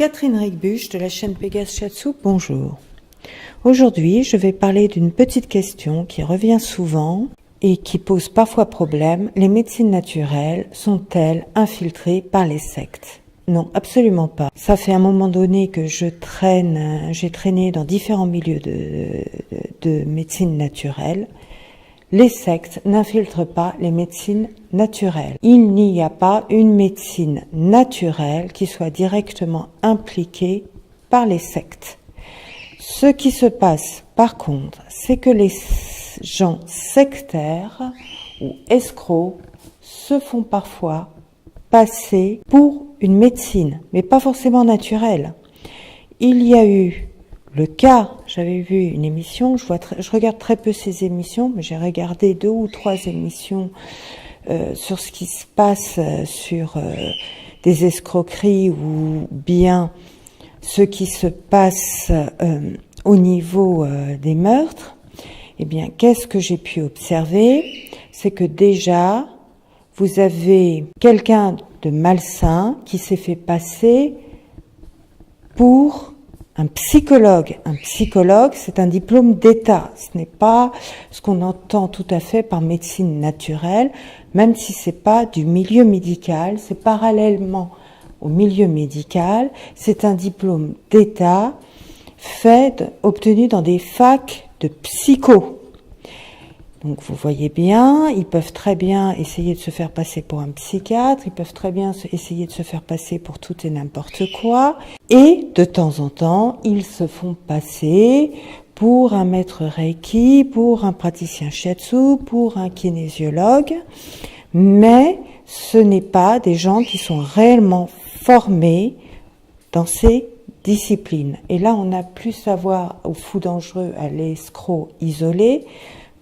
Catherine Rigbusch de la chaîne Pégase Shiatsu, bonjour. Aujourd'hui, je vais parler d'une petite question qui revient souvent et qui pose parfois problème. Les médecines naturelles sont-elles infiltrées par les sectes ? Non, absolument pas. Ça fait un moment donné que j'ai traîné dans différents milieux de médecine naturelle. Les sectes n'infiltrent pas les médecines naturelles. Il n'y a pas une médecine naturelle qui soit directement impliquée par les sectes. Ce qui se passe, par contre, c'est que les gens sectaires ou escrocs se font parfois passer pour une médecine, mais pas forcément naturelle. Il y a eu le cas, j'avais vu une émission, je regarde très peu ces émissions, mais j'ai regardé 2 ou 3 émissions sur ce qui se passe sur des escroqueries ou bien ce qui se passe au niveau des meurtres. Eh bien, qu'est-ce que j'ai pu observer ? C'est que déjà, vous avez quelqu'un de malsain qui s'est fait passer pour un psychologue. Un psychologue, c'est un diplôme d'État. Ce n'est pas ce qu'on entend tout à fait par médecine naturelle, même si c'est pas du milieu médical, c'est parallèlement au milieu médical. C'est un diplôme d'État obtenu dans des facs de psycho. Donc vous voyez bien, ils peuvent très bien essayer de se faire passer pour un psychiatre, ils peuvent très bien essayer de se faire passer pour tout et n'importe quoi, et de temps en temps, ils se font passer pour un maître Reiki, pour un praticien Shiatsu, pour un kinésiologue, mais ce n'est pas des gens qui sont réellement formés dans ces disciplines. Et là, on a plus à voir au fou dangereux, à l'escroc isolé,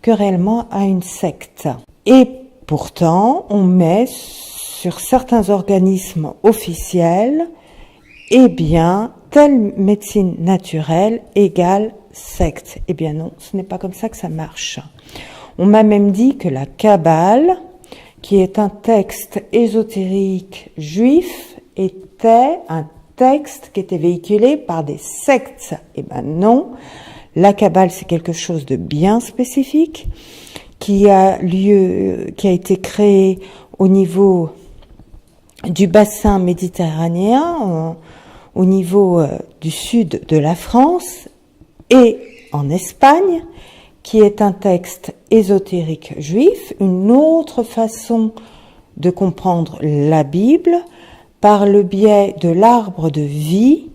que réellement à une secte. Et pourtant, on met sur certains organismes officiels, eh bien, telle médecine naturelle égale secte. Eh bien non, ce n'est pas comme ça que ça marche. On m'a même dit que la Kabbale, qui est un texte ésotérique juif, était un texte qui était véhiculé par des sectes. Eh bien non. La Kabbale, c'est quelque chose de bien spécifique qui a été créé au niveau du bassin méditerranéen, au niveau du sud de la France et en Espagne, qui est un texte ésotérique juif, une autre façon de comprendre la Bible par le biais de l'arbre de vie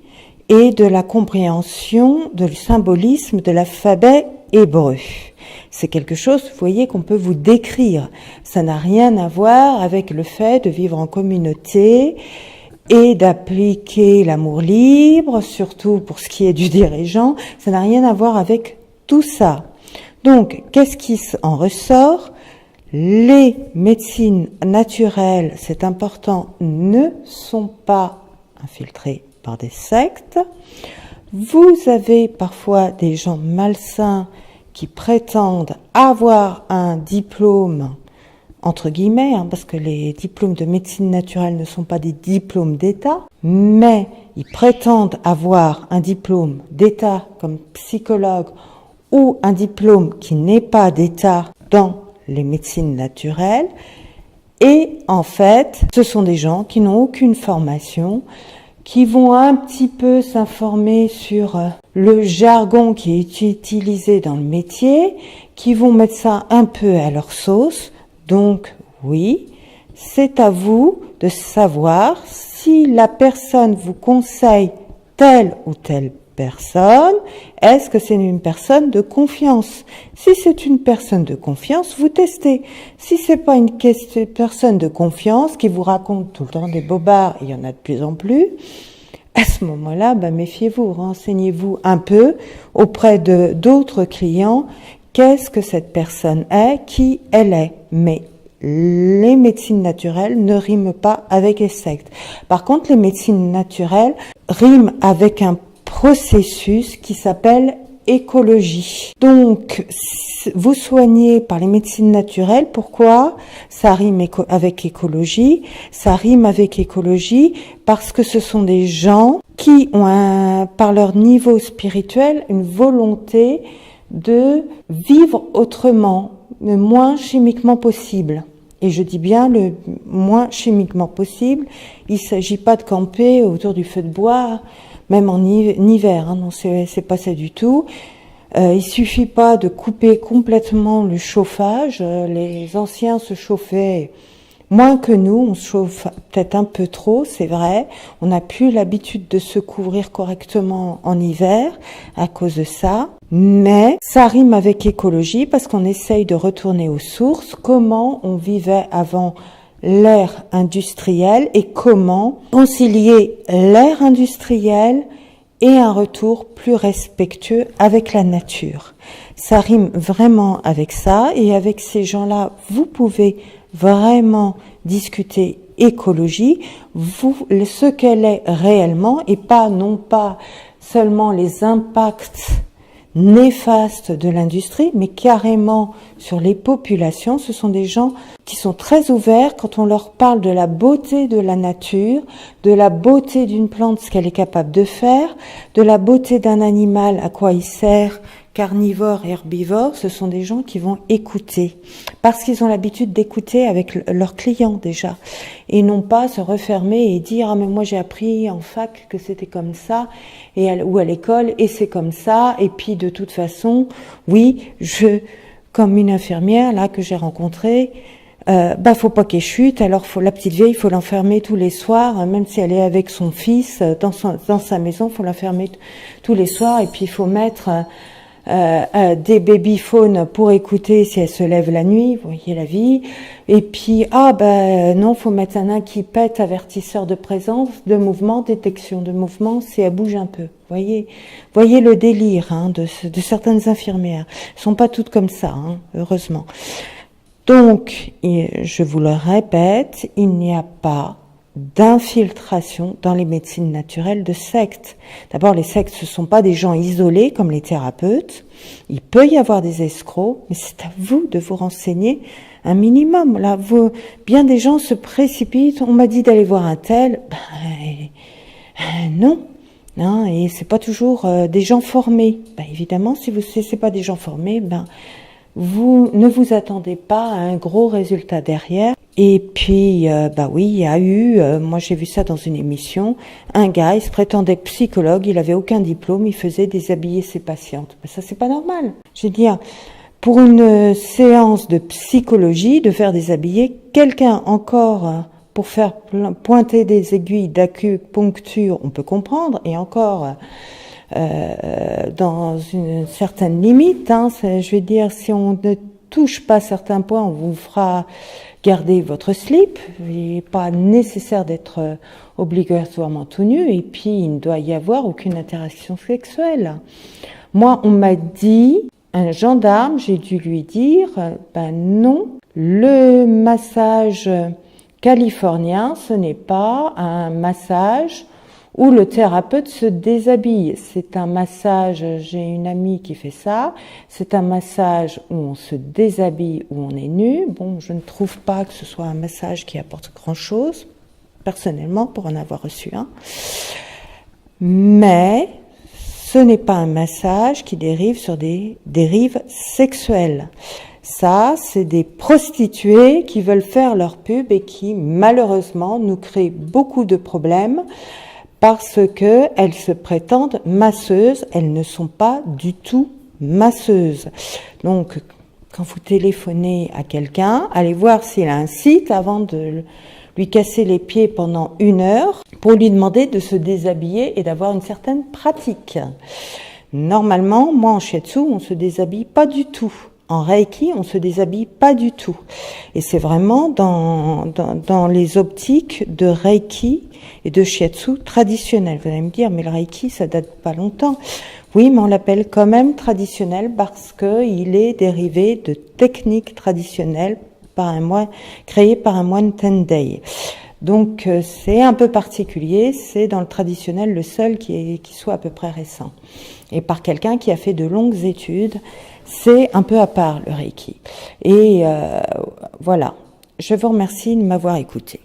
et de la compréhension du symbolisme de l'alphabet hébreu. C'est quelque chose, vous voyez, qu'on peut vous décrire. Ça n'a rien à voir avec le fait de vivre en communauté et d'appliquer l'amour libre, surtout pour ce qui est du dirigeant. Ça n'a rien à voir avec tout ça. Donc, qu'est-ce qui en ressort ? Les médecines naturelles, c'est important, ne sont pas infiltrées par des sectes. Vous avez parfois des gens malsains qui prétendent avoir un diplôme, entre guillemets, parce que les diplômes de médecine naturelle ne sont pas des diplômes d'État, mais ils prétendent avoir un diplôme d'État comme psychologue ou un diplôme qui n'est pas d'État dans les médecines naturelles. Et en fait, ce sont des gens qui n'ont aucune formation, qui vont un petit peu s'informer sur le jargon qui est utilisé dans le métier, qui vont mettre ça un peu à leur sauce. Donc oui, c'est à vous de savoir si la personne vous conseille telle ou telle personne, est-ce que c'est une personne de confiance ? Si c'est une personne de confiance, vous testez. Si c'est pas une personne de confiance qui vous raconte tout le temps des bobards, il y en a de plus en plus, à ce moment-là, méfiez-vous, renseignez-vous un peu auprès de d'autres clients, qu'est-ce que cette personne est, qui elle est. Mais les médecines naturelles ne riment pas avec les sectes. Par contre, les médecines naturelles riment avec un processus qui s'appelle écologie. Donc, vous soignez par les médecines naturelles. Pourquoi? Ça rime avec écologie. Ça rime avec écologie parce que ce sont des gens qui ont, par leur niveau spirituel, une volonté de vivre autrement, le moins chimiquement possible. Et je dis bien le moins chimiquement possible. Il s'agit pas de camper autour du feu de bois, même en hiver. Hein, non, c'est pas ça du tout. Il suffit pas de couper complètement le chauffage. Les anciens se chauffaient moins que nous. On se chauffe peut-être un peu trop, c'est vrai. On n'a plus l'habitude de se couvrir correctement en hiver à cause de ça. Mais ça rime avec écologie parce qu'on essaye de retourner aux sources. Comment on vivait avant l'ère industrielle et comment concilier l'ère industrielle et un retour plus respectueux avec la nature. Ça rime vraiment avec ça et avec ces gens-là, vous pouvez vraiment discuter écologie, ce qu'elle est réellement et non pas seulement les impacts néfastes de l'industrie, mais carrément sur les populations. Ce sont des gens qui sont très ouverts quand on leur parle de la beauté de la nature, de la beauté d'une plante, ce qu'elle est capable de faire, de la beauté d'un animal, à quoi il sert, carnivore et herbivore. Ce sont des gens qui vont écouter, parce qu'ils ont l'habitude d'écouter avec leurs clients déjà, et non pas se refermer et dire « Ah mais moi j'ai appris en fac que c'était comme ça », ou à l'école, et c'est comme ça, et puis de toute façon, oui, comme une infirmière là que j'ai rencontrée, faut pas qu'elle chute, alors la petite vieille, faut l'enfermer tous les soirs, même si elle est avec son fils dans sa maison, faut l'enfermer tous les soirs, et puis il faut mettre des babyphones pour écouter si elle se lève la nuit, vous voyez la vie. Et puis non, faut mettre un qui pète, avertisseur de présence, de mouvement, détection de mouvement si elle bouge un peu. Voyez le délire de certaines infirmières. Elles sont pas toutes comme ça, heureusement. Donc, je vous le répète, il n'y a pas d'infiltration dans les médecines naturelles de sectes. D'abord, les sectes, ce sont pas des gens isolés comme les thérapeutes. Il peut y avoir des escrocs, mais c'est à vous de vous renseigner un minimum. Là, bien des gens se précipitent. On m'a dit d'aller voir un tel. Non. Et c'est pas toujours des gens formés. Évidemment, si c'est pas des gens formés, vous ne vous attendez pas à un gros résultat derrière. Et puis, oui, il y a eu, moi j'ai vu ça dans une émission, un gars, il se prétendait psychologue, il avait aucun diplôme, il faisait déshabiller ses patientes. Ça, c'est pas normal. Je veux dire, pour une séance de psychologie, de faire déshabiller quelqu'un encore, pour faire pointer des aiguilles d'acupuncture, on peut comprendre, et encore dans une certaine limite. Je veux dire, si on ne touche pas certains points, on vous fera garder votre slip. Il n'est pas nécessaire d'être obligatoirement tout nu, et puis il ne doit y avoir aucune interaction sexuelle. Moi, on m'a dit, un gendarme, j'ai dû lui dire, non, le massage californien, ce n'est pas un massage où le thérapeute se déshabille. C'est un massage, j'ai une amie qui fait ça, c'est un massage où on se déshabille, où on est nu. Bon, je ne trouve pas que ce soit un massage qui apporte grand-chose, personnellement, pour en avoir reçu un. Mais ce n'est pas un massage qui dérive sur des dérives sexuelles. Ça, c'est des prostituées qui veulent faire leur pub et qui, malheureusement, nous créent beaucoup de problèmes, parce que elles se prétendent masseuses, elles ne sont pas du tout masseuses. Donc, quand vous téléphonez à quelqu'un, allez voir s'il a un site avant de lui casser les pieds pendant 1 heure pour lui demander de se déshabiller et d'avoir une certaine pratique. Normalement, moi en shiatsu, on se déshabille pas du tout. En Reiki, on se déshabille pas du tout. Et c'est vraiment dans les optiques de Reiki et de Shiatsu traditionnel. Vous allez me dire, mais le Reiki, ça date pas longtemps. Oui, mais on l'appelle quand même traditionnel parce que il est dérivé de techniques traditionnelles créées par un moine Tendai. Donc c'est un peu particulier, c'est dans le traditionnel le seul qui soit à peu près récent. Et par quelqu'un qui a fait de longues études, c'est un peu à part le Reiki. Et voilà, je vous remercie de m'avoir écouté.